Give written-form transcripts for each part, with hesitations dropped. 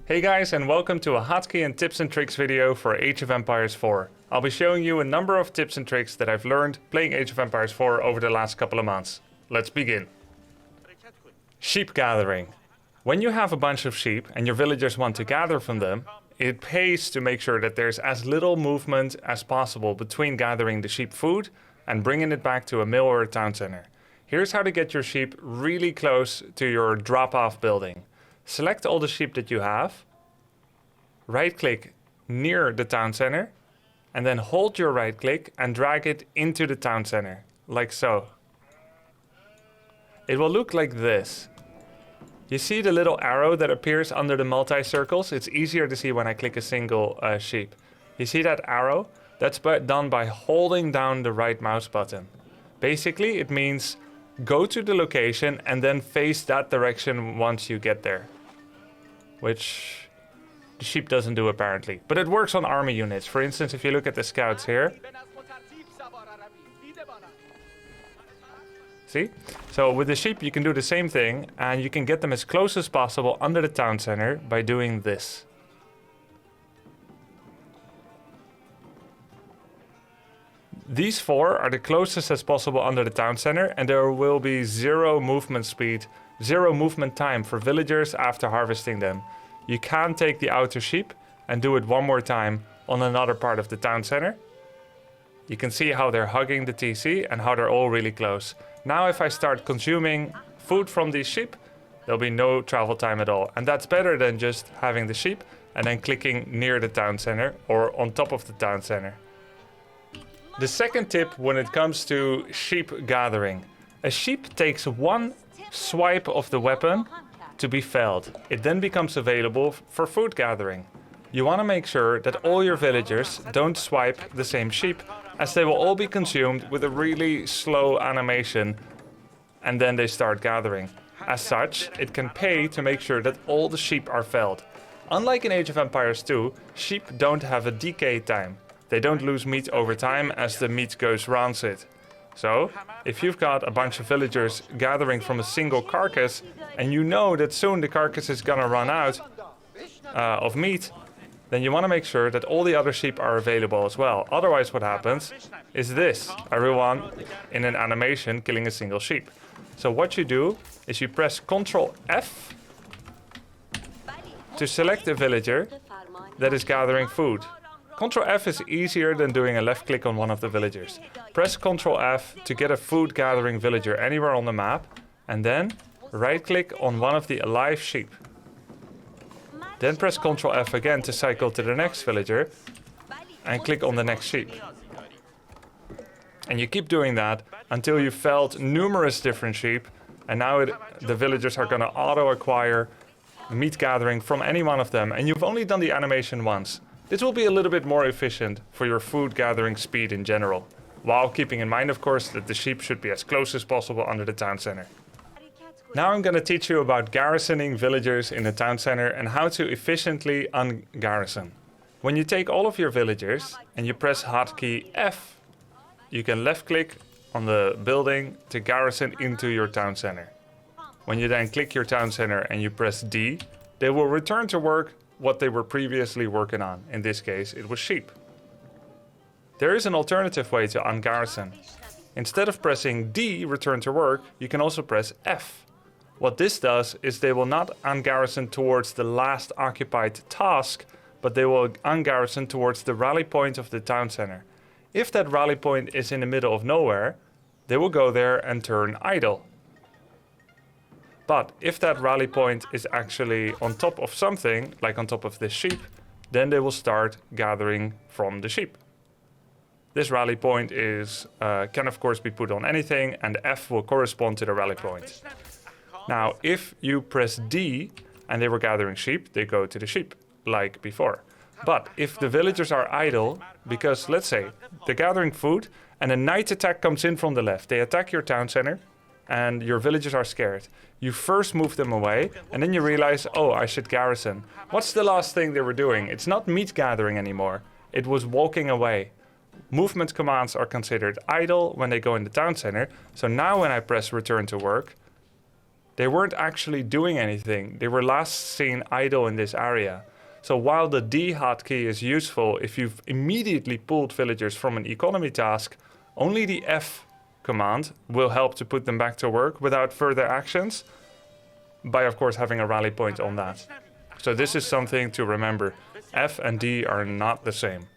Hey guys, and welcome to a hotkey and tips and tricks video for Age of Empires 4. I'll be showing you a number of tips and tricks that I've learned playing Age of Empires 4 over the last couple of months. Let's begin. Sheep gathering. When you have a bunch of sheep and your villagers want to gather from them, it pays to make sure that there's as little movement as possible between gathering the sheep food and bringing it back to a mill or a town center. Here's how to get your sheep really close to your drop-off building. Select all the sheep that you have, right-click near the town center, and then hold your right-click and drag it into the town center, like so. It will look like this. You see the little arrow that appears under the multi-circles? It's easier to see when I click a single sheep. You see that arrow? That's done by holding down the right mouse button. Basically, it means go to the location and then face that direction once you get there. Which the sheep doesn't do apparently. But it works on army units. For instance, if you look at the scouts here. See? So with the sheep you can do the same thing and you can get them as close as possible under the town center by doing this. These four are the closest as possible under the town center, and there will be zero movement speed, zero movement time for villagers after harvesting them. You can take the outer sheep and do it one more time on another part of the town center. You can see how they're hugging the TC and how they're all really close. Now if I start consuming food from these sheep, there'll be no travel time at all. And that's better than just having the sheep and then clicking near the town center or on top of the town center. The second tip when it comes to sheep gathering. A sheep takes one swipe of the weapon to be felled. It then becomes available for food gathering. You want to make sure that all your villagers don't swipe the same sheep, as they will all be consumed with a really slow animation and then they start gathering. As such, it can pay to make sure that all the sheep are felled. Unlike in Age of Empires 2, sheep don't have a decay time. They don't lose meat over time as the meat goes rancid. So, if you've got a bunch of villagers gathering from a single carcass and you know that soon the carcass is gonna run out of meat, then you want to make sure that all the other sheep are available as well. Otherwise what happens is this, everyone in an animation killing a single sheep. So what you do is you press Ctrl F to select a villager that is gathering food. Ctrl F is easier than doing a left click on one of the villagers. Press Ctrl F to get a food gathering villager anywhere on the map and then right click on one of the alive sheep. Then press Ctrl F again to cycle to the next villager and click on the next sheep. And you keep doing that until you've felled numerous different sheep, and now the villagers are going to auto-acquire meat gathering from any one of them, and you've only done the animation once. This will be a little bit more efficient for your food gathering speed in general, while keeping in mind of course that the sheep should be as close as possible under the town center. Now I'm going to teach you about garrisoning villagers in the town center and how to efficiently ungarrison. When you take all of your villagers and you press hotkey F, you can left click on the building to garrison into your town center. When you then click your town center and you press D, they will return to work what they were previously working on. In this case, it was sheep. There is an alternative way to ungarrison. Instead of pressing D, return to work, you can also press F. What this does is they will not ungarrison towards the last occupied task, but they will ungarrison towards the rally point of the town center. If that rally point is in the middle of nowhere, they will go there and turn idle. But if that rally point is actually on top of something, like on top of this sheep, then they will start gathering from the sheep. This rally point can of course be put on anything, and F will correspond to the rally point. Now, if you press D and they were gathering sheep, they go to the sheep, like before. But if the villagers are idle, because let's say they're gathering food and a night attack comes in from the left, they attack your town center and your villagers are scared. You first move them away and then you realize, oh, I should garrison. What's the last thing they were doing? It's not meat gathering anymore. It was walking away. Movement commands are considered idle when they go in the town center. So now when I press return to work, they weren't actually doing anything. They were last seen idle in this area. So while the D hotkey is useful if you've immediately pulled villagers from an economy task, only the F command will help to put them back to work without further actions, by of course having a rally point on that. So this is something to remember. F and D are not the same.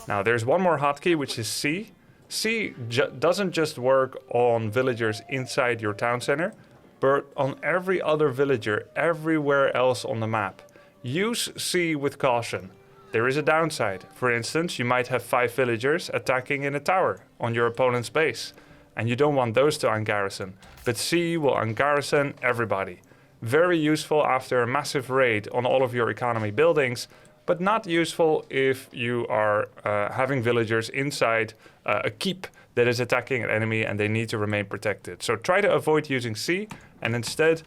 Now there's one more hotkey, which is C. C doesn't just work on villagers inside your town center, but on every other villager everywhere else on the map. Use C with caution. There is a downside. For instance, you might have 5 villagers attacking in a tower on your opponent's base, and you don't want those to ungarrison. But C will ungarrison everybody. Very useful after a massive raid on all of your economy buildings, but not useful if you are having villagers inside a keep that is attacking an enemy and they need to remain protected. So try to avoid using C and instead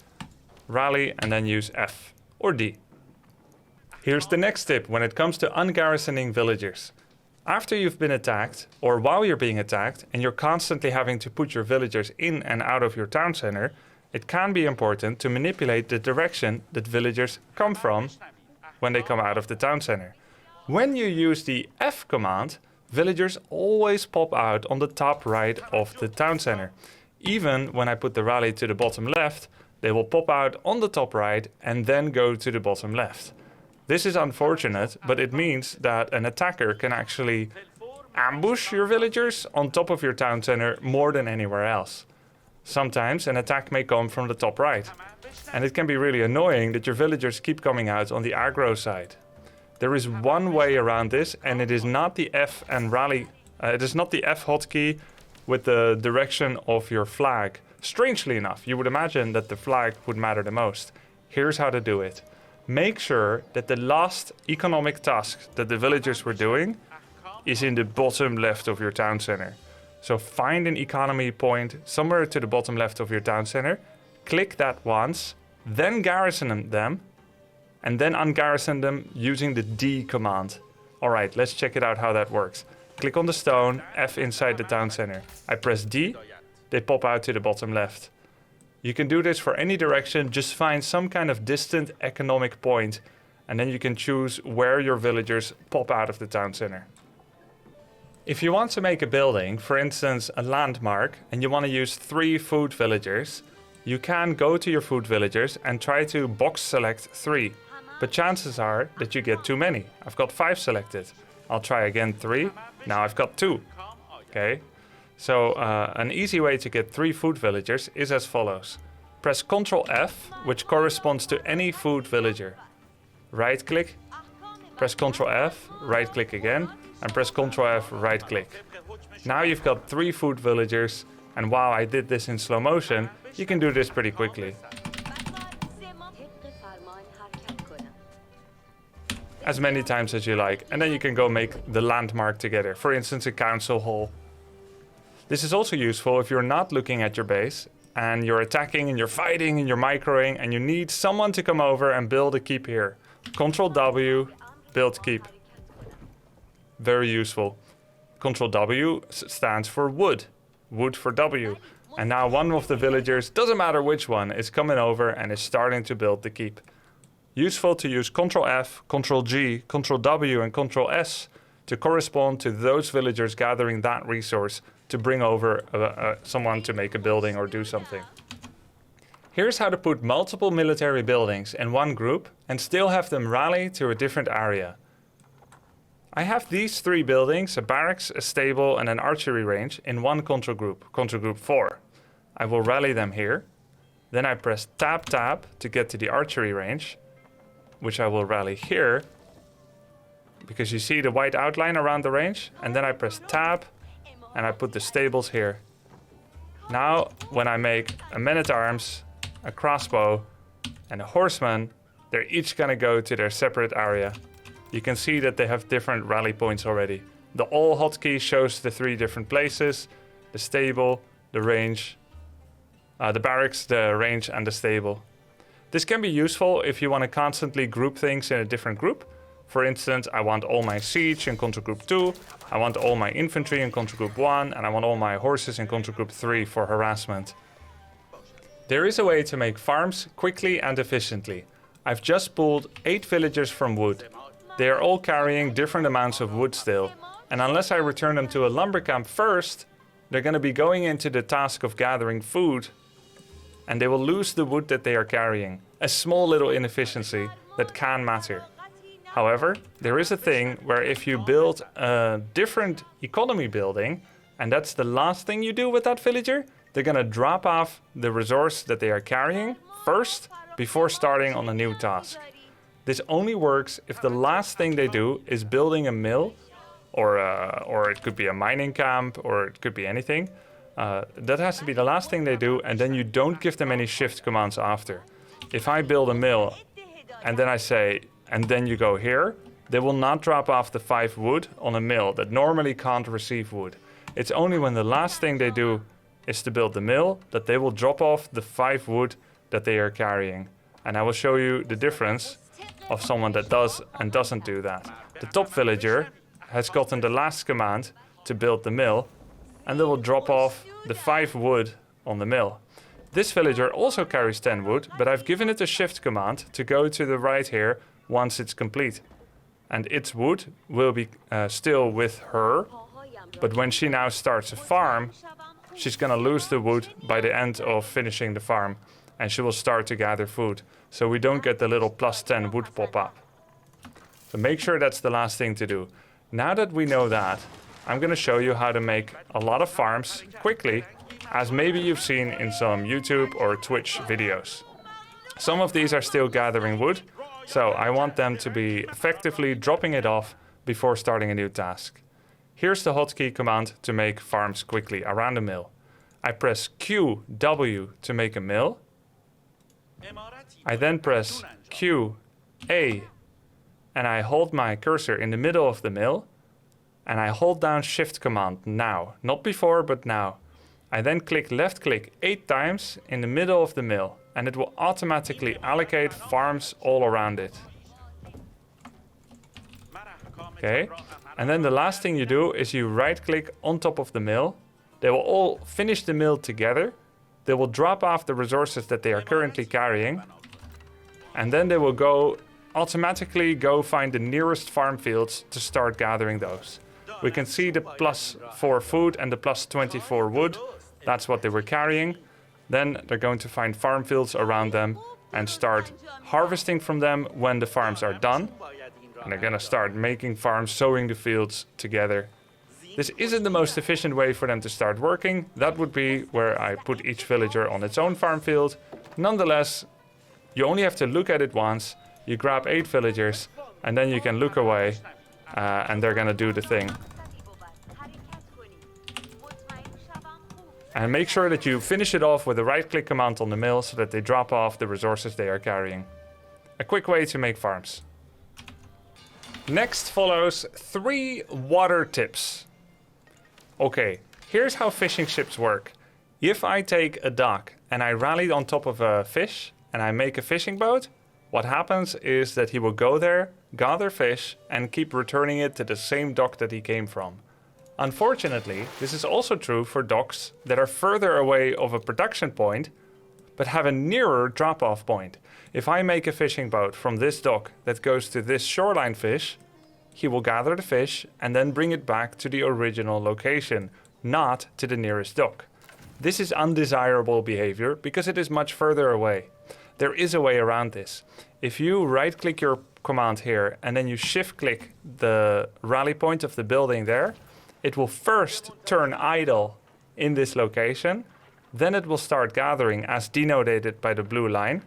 rally and then use F or D. Here's the next tip when it comes to ungarrisoning villagers. After you've been attacked, or while you're being attacked, and you're constantly having to put your villagers in and out of your town center, it can be important to manipulate the direction that villagers come from when they come out of the town center. When you use the F command, villagers always pop out on the top right of the town center. Even when I put the rally to the bottom left, they will pop out on the top right and then go to the bottom left. This is unfortunate, but it means that an attacker can actually ambush your villagers on top of your town center more than anywhere else. Sometimes an attack may come from the top right, and it can be really annoying that your villagers keep coming out on the aggro side. There is one way around this, and it is not the F and rally. It is not the F hotkey with the direction of your flag. Strangely enough, you would imagine that the flag would matter the most. Here's how to do it. Make sure that the last economic task that the villagers were doing is in the bottom left of your town center. So find an economy point somewhere to the bottom left of your town center, click that once, then garrison them, and then ungarrison them using the D command. Alright, let's check it out how that works. Click on the stone, F inside the town center. I press D, they pop out to the bottom left. You can do this for any direction, just find some kind of distant economic point, and then you can choose where your villagers pop out of the town center. If you want to make a building, for instance a landmark, and you want to use 3 food villagers, you can go to your food villagers and try to box select 3. But chances are that you get too many. I've got 5 selected. I'll try again 3. Now I've got 2. Okay. So an easy way to get 3 food villagers is as follows. Press Ctrl F, which corresponds to any food villager. Right click, press Ctrl F, right click again, and press Ctrl F, right click. Now you've got 3 food villagers, and while I did this in slow motion, you can do this pretty quickly. As many times as you like, and then you can go make the landmark together, for instance a council hall. This is also useful if you're not looking at your base and you're attacking and you're fighting and you're microing and you need someone to come over and build a keep here. Ctrl W, build keep. Very useful. Ctrl W stands for wood. Wood for W. And now one of the villagers, doesn't matter which one, is coming over and is starting to build the keep. Useful to use Ctrl F, Ctrl G, Ctrl W and Ctrl S to correspond to those villagers gathering that resource to bring over someone to make a building or do something. Here's how to put multiple military buildings in one group and still have them rally to a different area. I have these 3 buildings, a barracks, a stable and an archery range in one control group 4. I will rally them here. Then I press tab to get to the archery range, which I will rally here, because you see the white outline around the range, and then I press tab and I put the stables here. Now when I make a man-at-arms, a crossbow and a horseman, they're each gonna go to their separate area. You can see that they have different rally points already. The all hotkey shows the 3 different places, the stable, the range, the barracks, the range and the stable. This can be useful if you want to constantly group things in a different group. For instance, I want all my siege in control group 2, I want all my infantry in control group 1, and I want all my horses in control group 3 for harassment. There is a way to make farms quickly and efficiently. I've just pulled 8 villagers from wood. They are all carrying different amounts of wood still, and unless I return them to a lumber camp first, they're going to be going into the task of gathering food, and they will lose the wood that they are carrying. A small little inefficiency that can matter. However, there is a thing where if you build a different economy building, and that's the last thing you do with that villager, they're going to drop off the resource that they are carrying first before starting on a new task. This only works if the last thing they do is building a mill, or it could be a mining camp, or it could be anything. That has to be the last thing they do, and then you don't give them any shift commands after. If I build a mill, and then I say, and then you go here, they will not drop off the 5 wood on a mill that normally can't receive wood. It's only when the last thing they do is to build the mill that they will drop off the 5 wood that they are carrying. And I will show you the difference of someone that does and doesn't do that. The top villager has gotten the last command to build the mill, and they will drop off the 5 wood on the mill. This villager also carries 10 wood, but I've given it a shift command to go to the right here once it's complete. And its wood will be still with her, but when she now starts a farm, she's gonna lose the wood by the end of finishing the farm, and she will start to gather food. So we don't get the little plus 10 wood pop up. So make sure that's the last thing to do. Now that we know that, I'm gonna show you how to make a lot of farms quickly, as maybe you've seen in some YouTube or Twitch videos. Some of these are still gathering wood, so I want them to be effectively dropping it off before starting a new task. Here's the hotkey command to make farms quickly around a mill. I press Q, W to make a mill. I then press Q, A, and I hold my cursor in the middle of the mill, and I hold down Shift command now, not before, but now. I then left click 8 times in the middle of the mill, and it will automatically allocate farms all around it. Okay, and then the last thing you do is you right click on top of the mill. They will all finish the mill together. They will drop off the resources that they are currently carrying, and then they will automatically go find the nearest farm fields to start gathering those. We can see the plus 4 food and the plus 24 wood. That's what they were carrying. Then they're going to find farm fields around them and start harvesting from them when the farms are done. And they're gonna start making farms, sowing the fields together. This isn't the most efficient way for them to start working. That would be where I put each villager on its own farm field. Nonetheless, you only have to look at it once. You grab 8 villagers, and then you can look away, and they're gonna do the thing. And make sure that you finish it off with a right-click command on the mill so that they drop off the resources they are carrying. A quick way to make farms. Next follows 3 water tips. Okay, here's how fishing ships work. If I take a dock and I rally on top of a fish and I make a fishing boat, what happens is that he will go there, gather fish, and keep returning it to the same dock that he came from. Unfortunately, this is also true for docks that are further away of a production point, but have a nearer drop-off point. If I make a fishing boat from this dock that goes to this shoreline fish, he will gather the fish and then bring it back to the original location, not to the nearest dock. This is undesirable behavior because it is much further away. There is a way around this. If you right-click your command here and then you shift-click the rally point of the building there, it will first turn idle in this location, then it will start gathering as denoted by the blue line,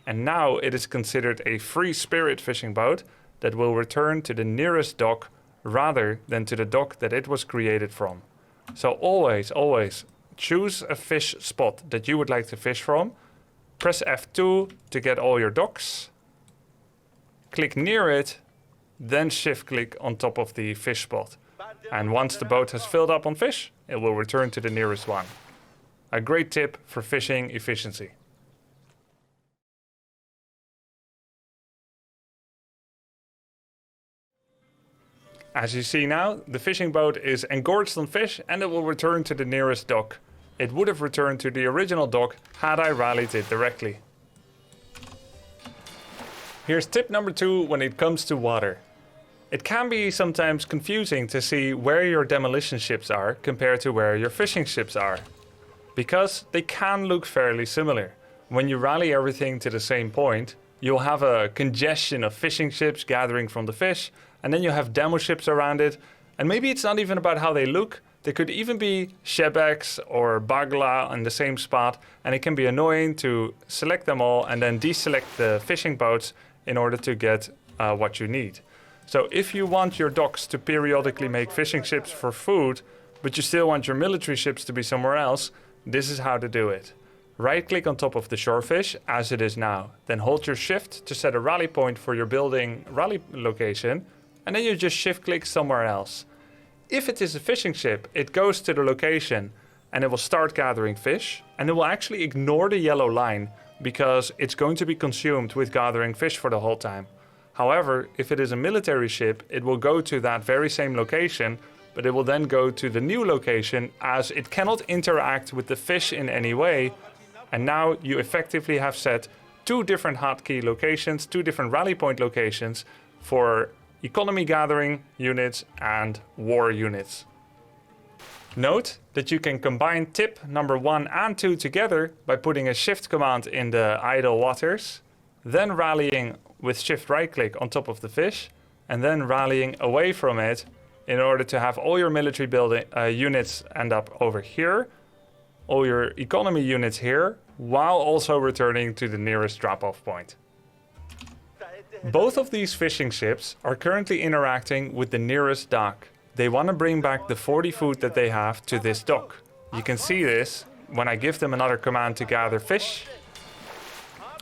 and now it is considered a free spirit fishing boat that will return to the nearest dock rather than to the dock that it was created from. So always choose a fish spot that you would like to fish from, press F2 to get all your docks, click near it, then shift click on top of the fish spot. And once the boat has filled up on fish, it will return to the nearest one. A great tip for fishing efficiency. As you see now, the fishing boat is engorged on fish and it will return to the nearest dock it would have returned to the original dock had I rallied it directly. Here's tip number 2 when it comes to water. It can be sometimes confusing to see where your demolition ships are compared to where your fishing ships are, because they can look fairly similar. When you rally everything to the same point, you'll have a congestion of fishing ships gathering from the fish, and then you have demo ships around it, and maybe it's not even about how they look. There could even be shebex or bagla in the same spot, and it can be annoying to select them all and then deselect the fishing boats in order to get what you need. So if you want your docks to periodically make fishing ships for food, but you still want your military ships to be somewhere else, this is how to do it. Right click on top of the shorefish as it is now, then hold your shift to set a rally point for your building rally location, and then you just shift click somewhere else. If it is a fishing ship, it goes to the location and it will start gathering fish, and it will actually ignore the yellow line because it's going to be consumed with gathering fish for the whole time. However, if it is a military ship, it will go to that very same location, but it will then go to the new location as it cannot interact with the fish in any way. And now you effectively have set 2 different hotkey locations, 2 different rally point locations for economy gathering units and war units. Note that you can combine tip number 1 and 2 together by putting a shift command in the idle waters, then rallying with shift right click on top of the fish, and then rallying away from it in order to have all your military building units end up over here, all your economy units here, while also returning to the nearest drop-off point. Both of these fishing ships are currently interacting with the nearest dock. They want to bring back the 40 food that they have to this dock. You can see this when I give them another command to gather fish.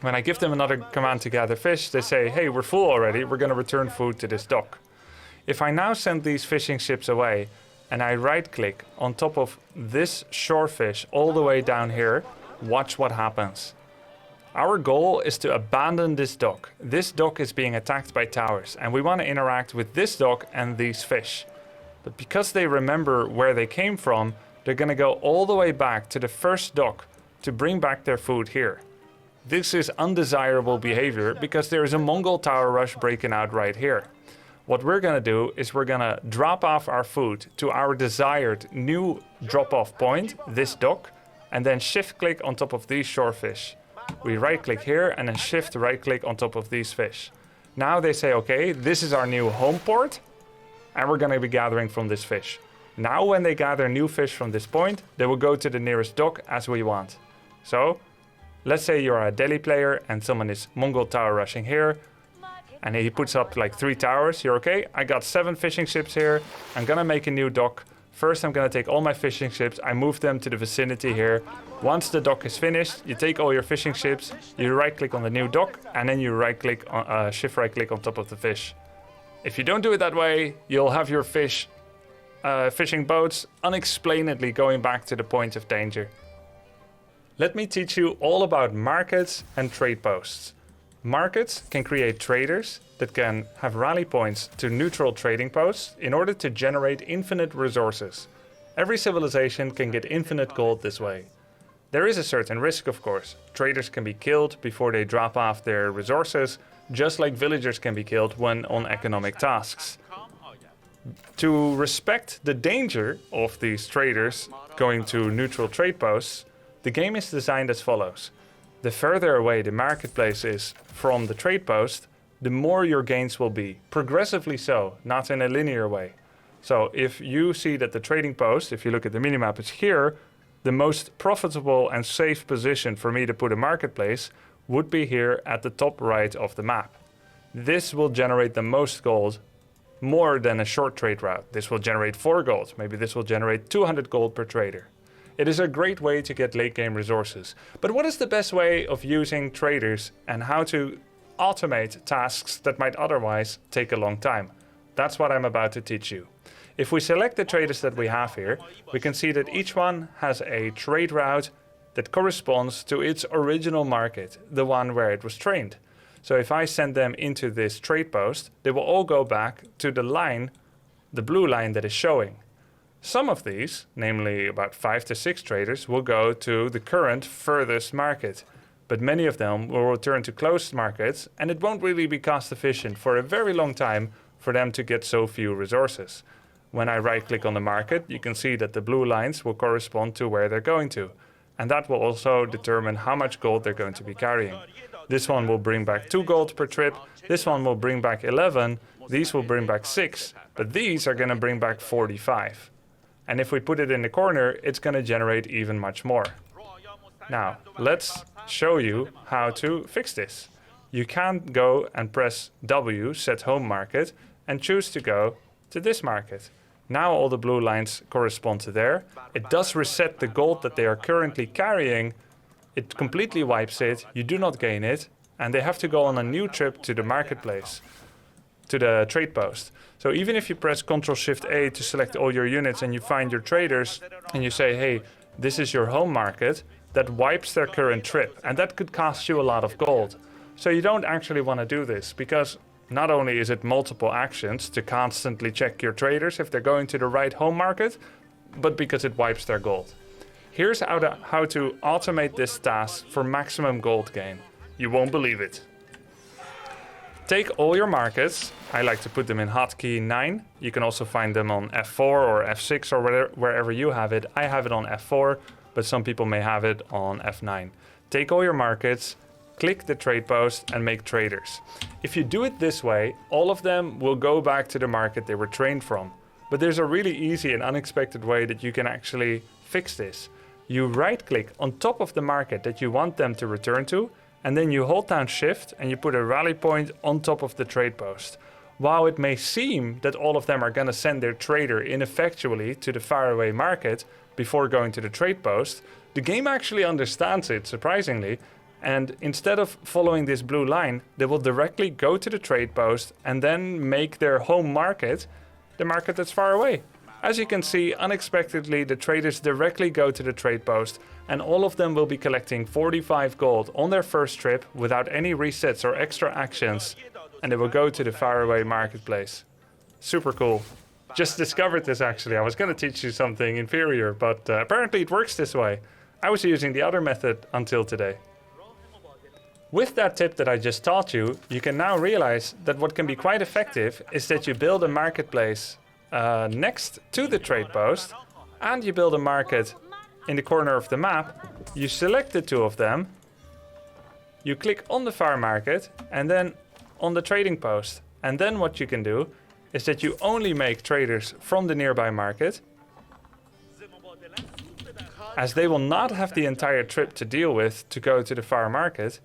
When I give them another command to gather fish, they say, hey, we're full already, we're going to return food to this dock. If I now send these fishing ships away and I right click on top of this shorefish all the way down here, watch what happens. Our goal is to abandon this dock. This dock is being attacked by towers and we want to interact with this dock and these fish. But because they remember where they came from, they're going to go all the way back to the first dock to bring back their food here. This is undesirable behavior because there is a Mongol tower rush breaking out right here. What we're going to do is we're going to drop off our food to our desired new drop-off point, this dock, and then shift click on top of these shorefish. We right click here and then shift right click on top of these fish. Now they say, okay, this is our new home port and we're going to be gathering from this fish. Now when they gather new fish from this point, they will go to the nearest dock as we want. So let's say you're a Delhi player and someone is Mongol tower rushing here and he puts up like 3 towers. You're okay, I got 7 fishing ships here. I'm gonna make a new dock. First I'm gonna take all my fishing ships, I move them to the vicinity here. Once the dock is finished, you take all your fishing ships, you right click on the new dock and then you right click on, shift right click on top of the fish. If you don't do it that way, you'll have your fishing boats unexplainedly going back to the point of danger. Let me teach you all about markets and trade posts. Markets can create traders that can have rally points to neutral trading posts in order to generate infinite resources. Every civilization can get infinite gold this way. There is a certain risk, of course. Traders can be killed before they drop off their resources, just like villagers can be killed when on economic tasks. To respect the danger of these traders going to neutral trade posts, the game is designed as follows. The further away the marketplace is from the trade post, the more your gains will be. Progressively so, not in a linear way. So if you see that the trading post, if you look at the minimap, is here, the most profitable and safe position for me to put a marketplace would be here at the top right of the map. This will generate the most gold, more than a short trade route. This will generate 4 gold. Maybe this will generate 200 gold per trader. It is a great way to get late game resources. But what is the best way of using traders and how to automate tasks that might otherwise take a long time? That's what I'm about to teach you. If we select the traders that we have here, we can see that each one has a trade route that corresponds to its original market, the one where it was trained. So if I send them into this trade post, they will all go back to the line, the blue line that is showing. Some of these, namely about 5 to 6 traders, will go to the current furthest market, but many of them will return to closed markets, and it won't really be cost efficient for a very long time for them to get so few resources. When I right click on the market, you can see that the blue lines will correspond to where they're going to, and that will also determine how much gold they're going to be carrying. This one will bring back 2 gold per trip, this one will bring back 11, these will bring back 6, but these are going to bring back 45. And if we put it in the corner, it's going to generate even much more. Now, let's show you how to fix this. You can go and press W, set home market, and choose to go to this market. Now all the blue lines correspond to there. It does reset the gold that they are currently carrying. It completely wipes it, you do not gain it, and they have to go on a new trip to the marketplace, to the trade post. So even if you press Ctrl-Shift-A to select all your units and you find your traders and you say, hey, this is your home market, that wipes their current trip, and that could cost you a lot of gold. So you don't actually want to do this, because not only is it multiple actions to constantly check your traders if they're going to the right home market, but because it wipes their gold. Here's how to automate this task for maximum gold gain. You won't believe it. Take all your markets. I like to put them in hotkey 9. You can also find them on F4 or F6 or wherever you have it. I have it on F4, but some people may have it on F9. Take all your markets, click the trade post and make traders. If you do it this way, all of them will go back to the market they were trained from. But there's a really easy and unexpected way that you can actually fix this. You right click on top of the market that you want them to return to, and then you hold down Shift and you put a rally point on top of the trade post. While it may seem that all of them are going to send their trader ineffectually to the faraway market before going to the trade post, the game actually understands it, surprisingly, and instead of following this blue line, they will directly go to the trade post and then make their home market the market that's far away. As you can see, unexpectedly, the traders directly go to the trade post, and all of them will be collecting 45 gold on their first trip without any resets or extra actions, and they will go to the faraway marketplace. Super cool. Just discovered this actually. I was going to teach you something inferior, but apparently it works this way. I was using the other method until today. With that tip that I just taught you, you can now realize that what can be quite effective is that you build a marketplace next to the trade post, and you build a market in the corner of the map. You select the two of them, you click on the far market and then on the trading post, and then what you can do is that you only make traders from the nearby market, as they will not have the entire trip to deal with to go to the far market,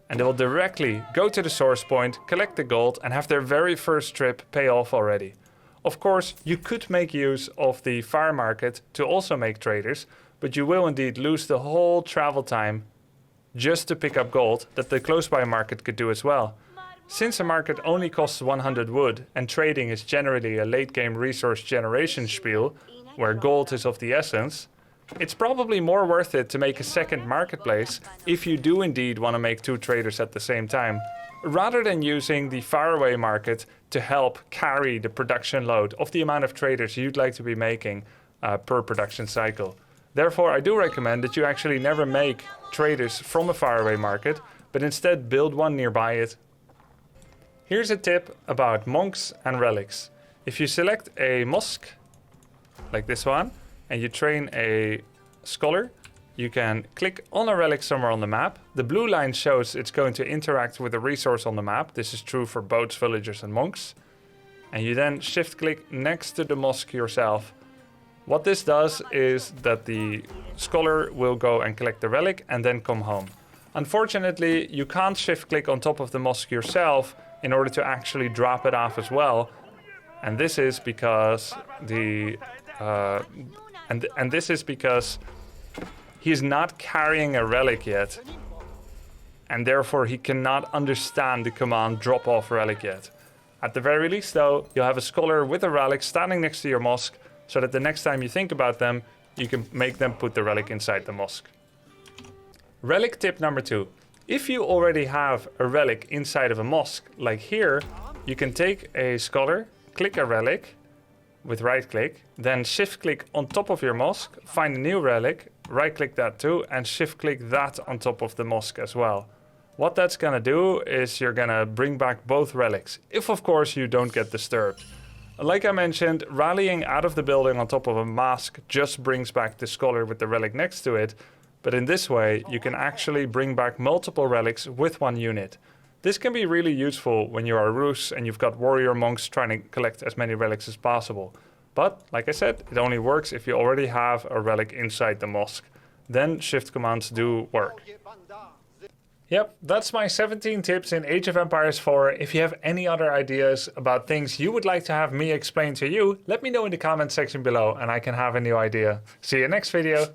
and they will directly go to the source point, collect the gold, and have their very first trip pay off already. Of course, you could make use of the far market to also make traders, but you will indeed lose the whole travel time just to pick up gold that the close by market could do as well. Since a market only costs 100 wood and trading is generally a late game resource generation spiel, where gold is of the essence, it's probably more worth it to make a second marketplace if you do indeed want to make two traders at the same time, rather than using the faraway market to help carry the production load of the amount of traders you'd like to be making per production cycle. Therefore, I do recommend that you actually never make traders from a faraway market, but instead build one nearby it. Here's a tip about monks and relics. If you select a mosque, like this one, and you train a scholar, you can click on a relic somewhere on the map. The blue line shows it's going to interact with a resource on the map. This is true for boats, villagers, and monks. And you then shift click next to the mosque yourself. What this does is that the scholar will go and collect the relic and then come home. Unfortunately, you can't shift click on top of the mosque yourself in order to actually drop it off as well. And this is because he is not carrying a relic yet, and therefore he cannot understand the command drop off relic yet. At the very least though, you'll have a scholar with a relic standing next to your mosque, so that the next time you think about them, you can make them put the relic inside the mosque. Relic tip number 2. If you already have a relic inside of a mosque, like here, you can take a scholar, click a relic, with right click, then shift click on top of your mosque, find a new relic, right click that too, and shift click that on top of the mosque as well. What that's gonna do is you're gonna bring back both relics, if of course you don't get disturbed. Like I mentioned, rallying out of the building on top of a mosque just brings back the scholar with the relic next to it, but in this way you can actually bring back multiple relics with one unit. This can be really useful when you are Rus and you've got warrior monks trying to collect as many relics as possible. But, like I said, it only works if you already have a relic inside the mosque. Then shift commands do work. Yep, that's my 17 tips in Age of Empires 4. If you have any other ideas about things you would like to have me explain to you, let me know in the comment section below and I can have a new idea. See you next video.